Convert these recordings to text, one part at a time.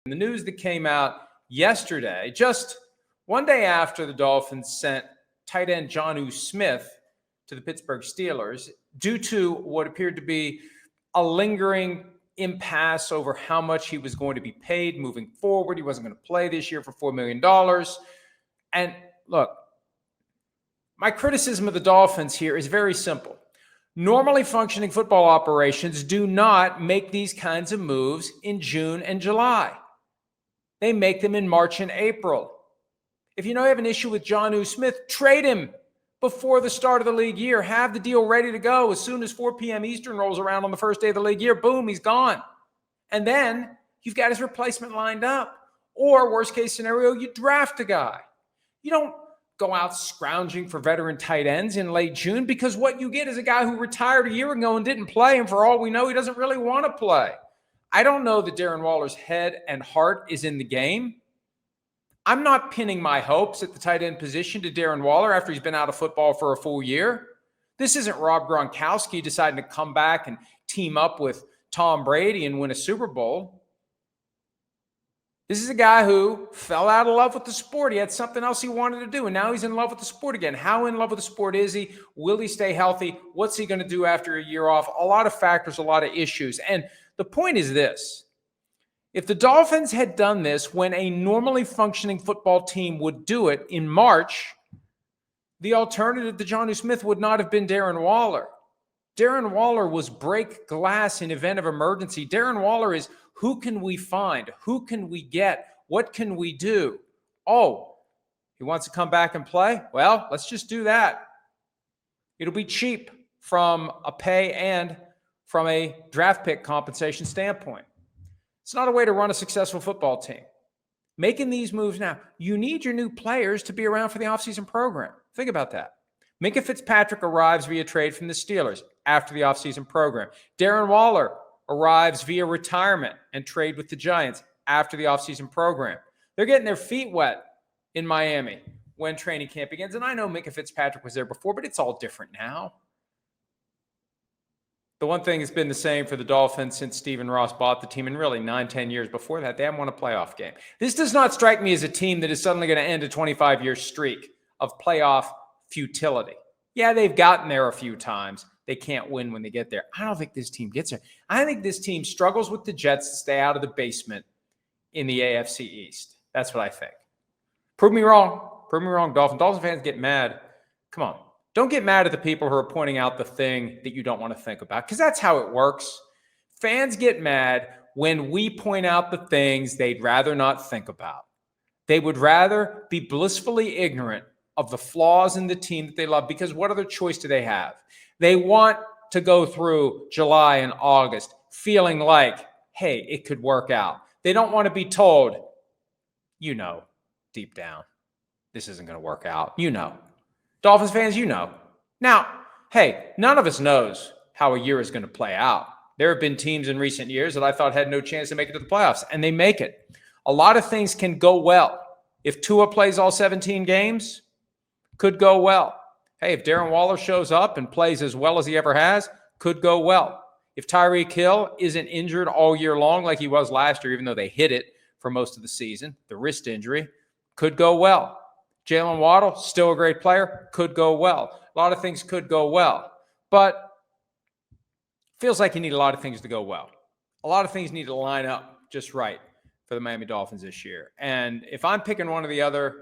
The news that came out yesterday, just one day after the Dolphins sent tight end Jonnu Smith to the Pittsburgh Steelers due to what appeared to be a lingering impasse over how much he was going to be paid moving forward. He wasn't going to play this year for $4 million. And look, my criticism of the Dolphins here is very simple. Normally functioning football operations do not make these kinds of moves in June and July. They make them in March and April. If you know you have an issue with Jonnu Smith, trade him before the start of the league year. Have the deal ready to go as soon as 4 p.m. Eastern rolls around on the first day of the league year. Boom, he's gone. And then you've got his replacement lined up. Or worst case scenario, you draft a guy. You don't go out scrounging for veteran tight ends in late June, because what you get is a guy who retired a year ago and didn't play, and for all we know, he doesn't really want to play. I don't know that Darren Waller's head and heart is in the game. I'm not pinning my hopes at the tight end position to Darren Waller after he's been out of football for a full year. This isn't Rob Gronkowski deciding to come back and team up with Tom Brady and win a Super Bowl. This is a guy who fell out of love with the sport. He had something else he wanted to do, and now he's in love with the sport again. How in love with the sport is he? Will he stay healthy? What's he going to do after a year off? A lot of factors, a lot of issues. And the point is this. If the Dolphins had done this when a normally functioning football team would do it in March, the alternative to Jonnu Smith would not have been Darren Waller. Darren Waller was break glass in event of emergency. Darren Waller is, who can we find? Who can we get? What can we do? Oh, he wants to come back and play? Well, let's just do that. It'll be cheap from a pay and from a draft pick compensation standpoint. It's not a way to run a successful football team. Making these moves now, you need your new players to be around for the offseason program. Think about that. Minkah Fitzpatrick arrives via trade from the Steelers after the offseason program. Darren Waller arrives via retirement and trade with the Giants after the offseason program. They're getting their feet wet in Miami when training camp begins. And I know Minkah Fitzpatrick was there before, but it's all different now. The one thing that's been the same for the Dolphins since Stephen Ross bought the team, and really 9-10 years before that, they haven't won a playoff game. This does not strike me as a team that is suddenly going to end a 25-year streak of playoff futility. Yeah, they've gotten there a few times. They can't win when they get there. I don't think this team gets there. I think this team struggles with the Jets to stay out of the basement in the AFC East. That's what I think. Prove me wrong. Prove me wrong, Dolphins. Dolphins fans get mad. Come on. Don't get mad at the people who are pointing out the thing that you don't want to think about, because that's how it works. Fans get mad when we point out the things they'd rather not think about. They would rather be blissfully ignorant of the flaws in the team that they love, because what other choice do they have? They want to go through July and August feeling like, hey, it could work out. They don't want to be told, you know, deep down, this isn't going to work out. You know. Dolphins fans, you know. Now, hey, none of us knows how a year is going to play out. There have been teams in recent years that I thought had no chance to make it to the playoffs, and they make it. A lot of things can go well. If Tua plays all 17 games, could go well. Hey, if Darren Waller shows up and plays as well as he ever has, could go well. If Tyreek Hill isn't injured all year long like he was last year, even though they hit it for most of the season, the wrist injury, could go well. Jalen Waddle, still a great player, could go well. A lot of things could go well. But feels like you need a lot of things to go well. A lot of things need to line up just right for the Miami Dolphins this year. And if I'm picking one or the other,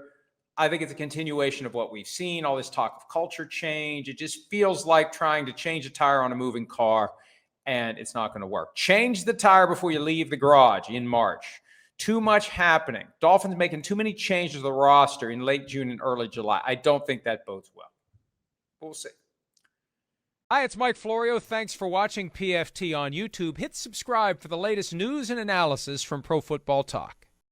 I think it's a continuation of what we've seen, all this talk of culture change. It just feels like trying to change a tire on a moving car, and it's not going to work. Change the tire before you leave the garage in March. Too much happening. Dolphins making too many changes to the roster in late June and early July. I don't think that bodes well. We'll see. Hi, it's Mike Florio. Thanks for watching PFT on YouTube. Hit subscribe for the latest news and analysis from Pro Football Talk.